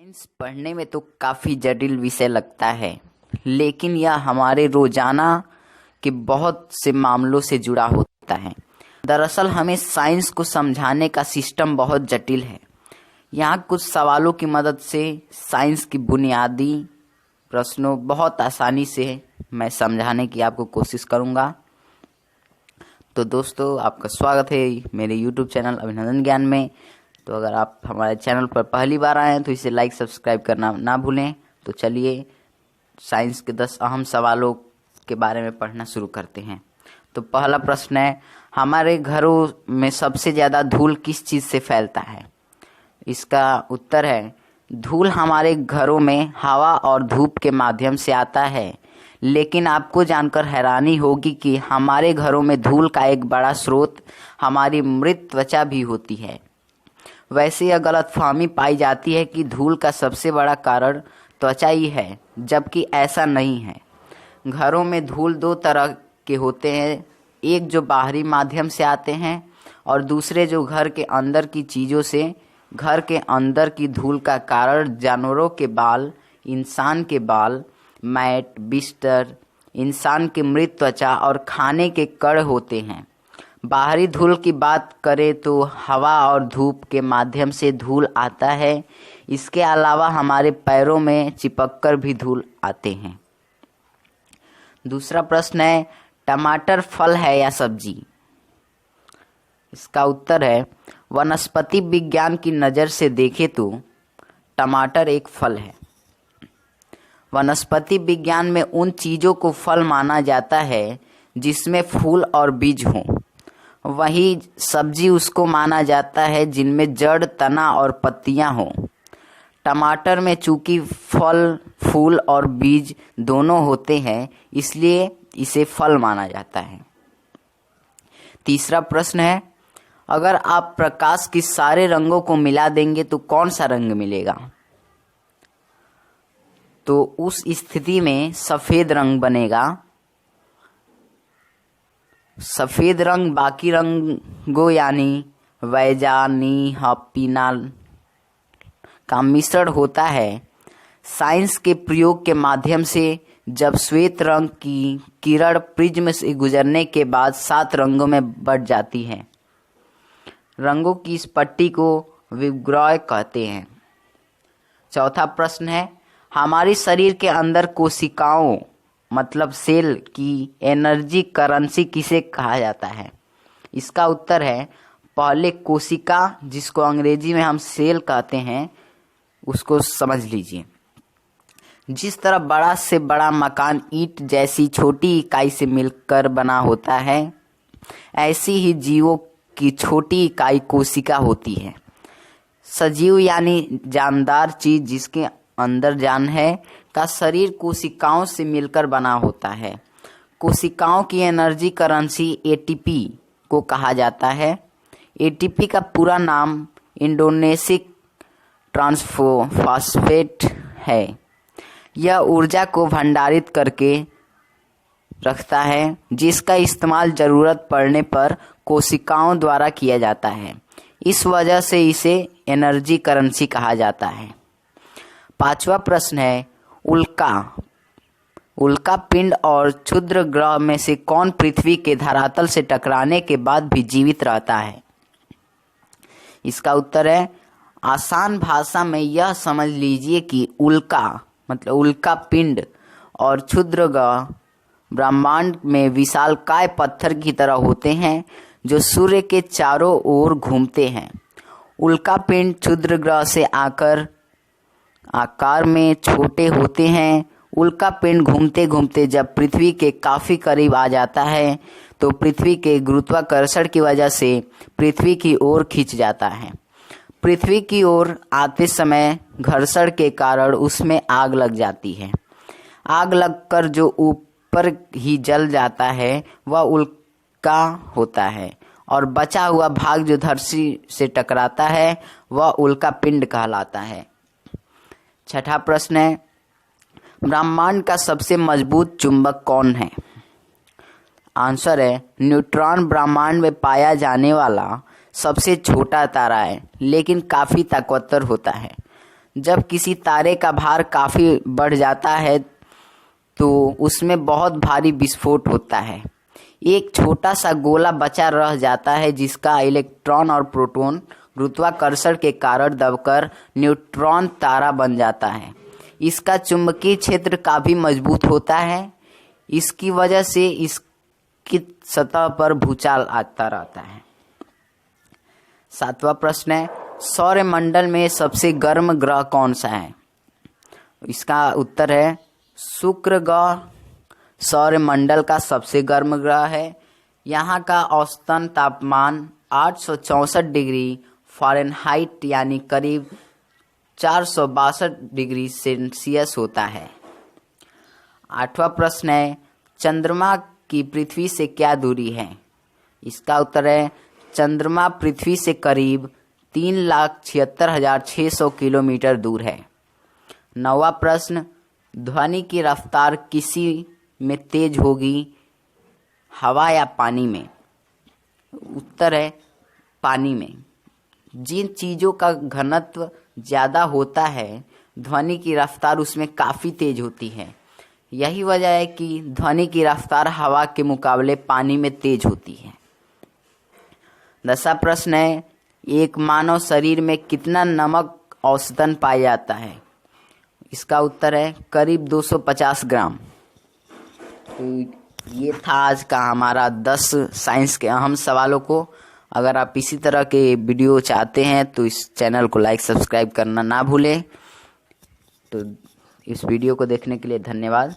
Science पढ़ने में तो काफ़ी जटिल विषय लगता है, लेकिन यह हमारे रोजाना के बहुत से मामलों से जुड़ा होता है। दरअसल हमें साइंस को समझाने का सिस्टम बहुत जटिल है। यहाँ कुछ सवालों की मदद से साइंस की बुनियादी प्रश्नों बहुत आसानी से मैं समझाने की आपको कोशिश करूँगा। तो दोस्तों, आपका स्वागत है मेरे YouTube चैनल अभिनंदन ज्ञान में। तो अगर आप हमारे चैनल पर पहली बार आए हैं तो इसे लाइक सब्सक्राइब करना ना भूलें। तो चलिए साइंस के 10 अहम सवालों के बारे में पढ़ना शुरू करते हैं। तो पहला प्रश्न है, हमारे घरों में सबसे ज़्यादा धूल किस चीज़ से फैलता है? इसका उत्तर है, धूल हमारे घरों में हवा और धूप के माध्यम से आता है। लेकिन आपको जानकर हैरानी होगी कि हमारे घरों में धूल का एक बड़ा स्रोत हमारी मृत त्वचा भी होती है। वैसे यह गलतफहमी पाई जाती है कि धूल का सबसे बड़ा कारण त्वचा ही है, जबकि ऐसा नहीं है। घरों में धूल दो तरह के होते हैं, एक जो बाहरी माध्यम से आते हैं और दूसरे जो घर के अंदर की चीज़ों से। घर के अंदर की धूल का कारण जानवरों के बाल, इंसान के बाल, मैट, बिस्तर, इंसान की मृत त्वचा और खाने के कण होते हैं। बाहरी धूल की बात करें तो हवा और धूप के माध्यम से धूल आता है। इसके अलावा हमारे पैरों में चिपककर भी धूल आते हैं। दूसरा प्रश्न है, टमाटर फल है या सब्जी? इसका उत्तर है, वनस्पति विज्ञान की नज़र से देखें तो टमाटर एक फल है। वनस्पति विज्ञान में उन चीज़ों को फल माना जाता है जिसमें फूल और बीज हों। वही सब्जी उसको माना जाता है जिनमें जड़, तना और पत्तियां हों। टमाटर में चूंकि फल, फूल और बीज दोनों होते हैं, इसलिए इसे फल माना जाता है। तीसरा प्रश्न है, अगर आप प्रकाश के सारे रंगों को मिला देंगे तो कौन सा रंग मिलेगा? तो उस स्थिति में सफ़ेद रंग बनेगा। सफ़ेद रंग बाकी रंगों यानी वैजानिहपिनाल का मिश्रण होता है। साइंस के प्रयोग के माध्यम से जब श्वेत रंग की किरण प्रिज्म से गुजरने के बाद 7 रंगों में बट जाती है। रंगों की इस पट्टी को विग्रह कहते हैं। चौथा प्रश्न है, हमारे शरीर के अंदर कोशिकाओं मतलब सेल की एनर्जी करेंसी किसे कहा जाता है? इसका उत्तर है, पहले कोशिका, जिसको अंग्रेजी में हम सेल कहते हैं, उसको समझ लीजिए। जिस तरह बड़ा से बड़ा मकान ईंट जैसी छोटी इकाई से मिलकर बना होता है, ऐसी ही जीवों की छोटी इकाई कोशिका होती है। सजीव यानी जानदार चीज जिसके अंदर जान है का शरीर कोशिकाओं से मिलकर बना होता है। कोशिकाओं की एनर्जी करेंसी एटीपी को कहा जाता है। एटीपी का पूरा नाम इंडोनेसिक ट्रांसफॉस्फेट है। यह ऊर्जा को भंडारित करके रखता है, जिसका इस्तेमाल ज़रूरत पड़ने पर कोशिकाओं द्वारा किया जाता है। इस वजह से इसे एनर्जी करेंसी कहा जाता है। पांचवा प्रश्न है, उल्का पिंड और क्षुद्र ग्रह में से कौन पृथ्वी के धरातल से टकराने के बाद भी जीवित रहता है? इसका उत्तर है, आसान भाषा में यह समझ लीजिए कि उल्का पिंड और क्षुद्र ग्रह ब्रह्मांड में विशालकाय पत्थर की तरह होते हैं जो सूर्य के चारों ओर घूमते हैं। उल्का पिंड क्षुद्र ग्रह से आकार में छोटे होते हैं। उल्का पिंड घूमते घूमते जब पृथ्वी के काफ़ी करीब आ जाता है तो पृथ्वी के गुरुत्वाकर्षण की वजह से पृथ्वी की ओर खिंच जाता है। पृथ्वी की ओर आते समय घर्षण के कारण उसमें आग लग जाती है। आग लगकर जो ऊपर ही जल जाता है वह उल्का होता है और बचा हुआ भाग जो धरती से टकराता है वह उल्का पिंड कहलाता है। छठा प्रश्न है, ब्रह्मांड का सबसे मजबूत चुंबक कौन है? आंसर है, न्यूट्रॉन ब्रह्मांड में पाया जाने वाला सबसे छोटा तारा है, लेकिन काफ़ी ताकतवर होता है। जब किसी तारे का भार काफ़ी बढ़ जाता है तो उसमें बहुत भारी विस्फोट होता है। एक छोटा सा गोला बचा रह जाता है जिसका इलेक्ट्रॉन और प्रोटॉन गुरुत्वाकर्षण के कारण दबकर न्यूट्रॉन तारा बन जाता है। इसका चुंबकीय क्षेत्र काफ़ी मजबूत होता है। इसकी वजह से इसकी सतह पर भूचाल आता रहता है। 7वां प्रश्न है, सौरमंडल में सबसे गर्म ग्रह कौन सा है? इसका उत्तर है शुक्र ग्रह सौरमंडल का सबसे गर्म ग्रह है। यहाँ का औसतन तापमान 864 डिग्री फ़ारेनहाइट यानी करीब 462 डिग्री सेल्सियस होता है। 8वां प्रश्न है, चंद्रमा की पृथ्वी से क्या दूरी है? इसका उत्तर है चंद्रमा पृथ्वी से करीब 3,76,600 किलोमीटर दूर है। 9वां प्रश्न, ध्वनि की रफ्तार किसी में तेज होगी, हवा या पानी में? उत्तर है पानी में। जिन चीज़ों का घनत्व ज़्यादा होता है ध्वनि की रफ्तार उसमें काफ़ी तेज होती है। यही वजह है कि ध्वनि की रफ्तार हवा के मुकाबले पानी में तेज होती है। 10वां प्रश्न है, एक मानव शरीर में कितना नमक औसतन पाया जाता है? इसका उत्तर है करीब 250 ग्राम। तो ये था आज का हमारा 10 साइंस के अहम सवालों को। अगर आप इसी तरह के वीडियो चाहते हैं तो इस चैनल को लाइक सब्सक्राइब करना ना भूलें। तो इस वीडियो को देखने के लिए धन्यवाद।